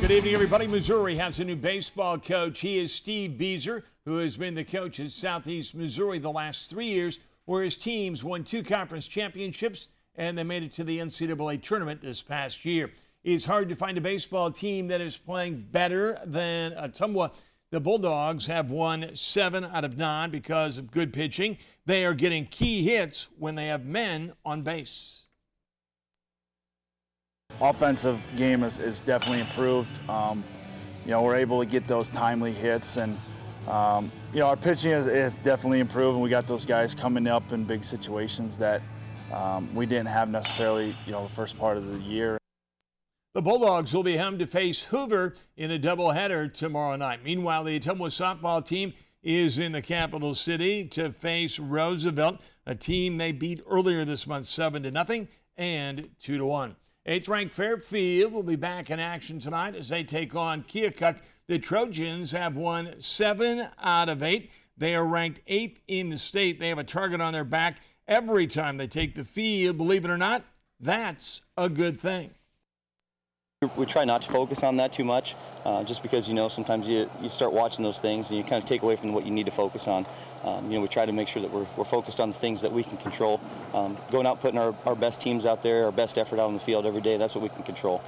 Good evening, everybody. Missouri has a new baseball coach. He is Steve Beazer, who has been the coach at Southeast Missouri the last 3 years, where his teams won 2 conference championships and they made it to the NCAA tournament this past year. It's hard to find a baseball team that is playing better than Ottumwa. The Bulldogs have won 7 out of 9 because of good pitching. They are getting key hits when they have men on base. Offensive game is definitely improved. We're able to get those timely hits, and our pitching is definitely improved. And we got those guys coming up in big situations that we didn't have necessarily, the first part of the year. The Bulldogs will be home to face Hoover in a doubleheader tomorrow night. Meanwhile, the Ottumwa softball team is in the capital city to face Roosevelt, a team they beat earlier this month 7-0 and 2-1. 8th-ranked Fairfield will be back in action tonight as they take on Keokuk. The Trojans have won 7 out of 8. They are ranked 8th in the state. They have a target on their back every time they take the field. Believe it or not, that's a good thing. We try not to focus on that too much, just because, sometimes you start watching those things and you kind of take away from what you need to focus on. We try to make sure that we're focused on the things that we can control. Going out, putting our best teams out there, our best effort out on the field every day, that's what we can control.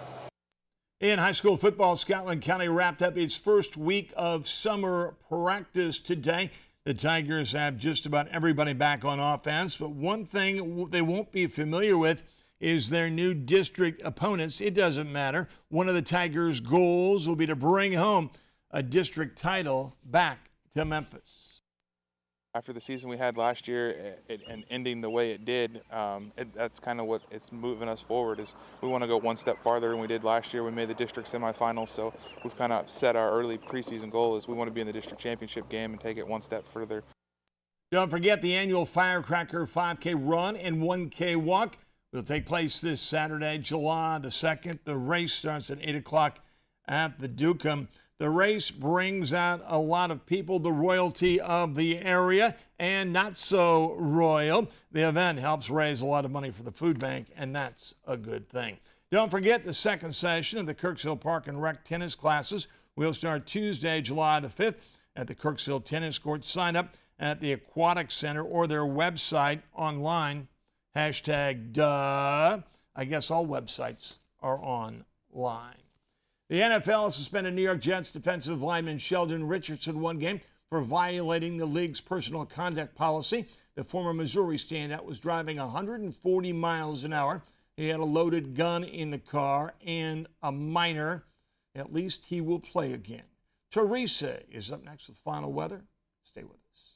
In high school football, Scotland County wrapped up its first week of summer practice today. The Tigers have just about everybody back on offense, but one thing they won't be familiar with is their new district opponents. It doesn't matter. One of the Tigers' goals will be to bring home a district title back to Memphis. After the season we had last year and ending the way it did, that's kind of what it's moving us forward. Is we want to go one step farther than we did last year. We made the district semifinals, so we've kind of set our early preseason goal is we want to be in the district championship game and take it one step further. Don't forget the annual Firecracker 5K run and 1K walk will take place this Saturday, July the 2nd. The race starts at 8 o'clock at the Dukem. The race brings out a lot of people, the royalty of the area and not so royal. The event helps raise a lot of money for the food bank, and that's a good thing. Don't forget the second session of the Kirksville Park and Rec tennis classes will start Tuesday, July the 5th at the Kirksville Tennis Court. Sign up at the Aquatic Center or their website online. #duh. I guess all websites are online. The NFL suspended New York Jets defensive lineman Sheldon Richardson 1 game for violating the league's personal conduct policy. The former Missouri standout was driving 140 miles an hour. He had a loaded gun in the car and a minor. At least he will play again. Teresa is up next with final weather. Stay with us.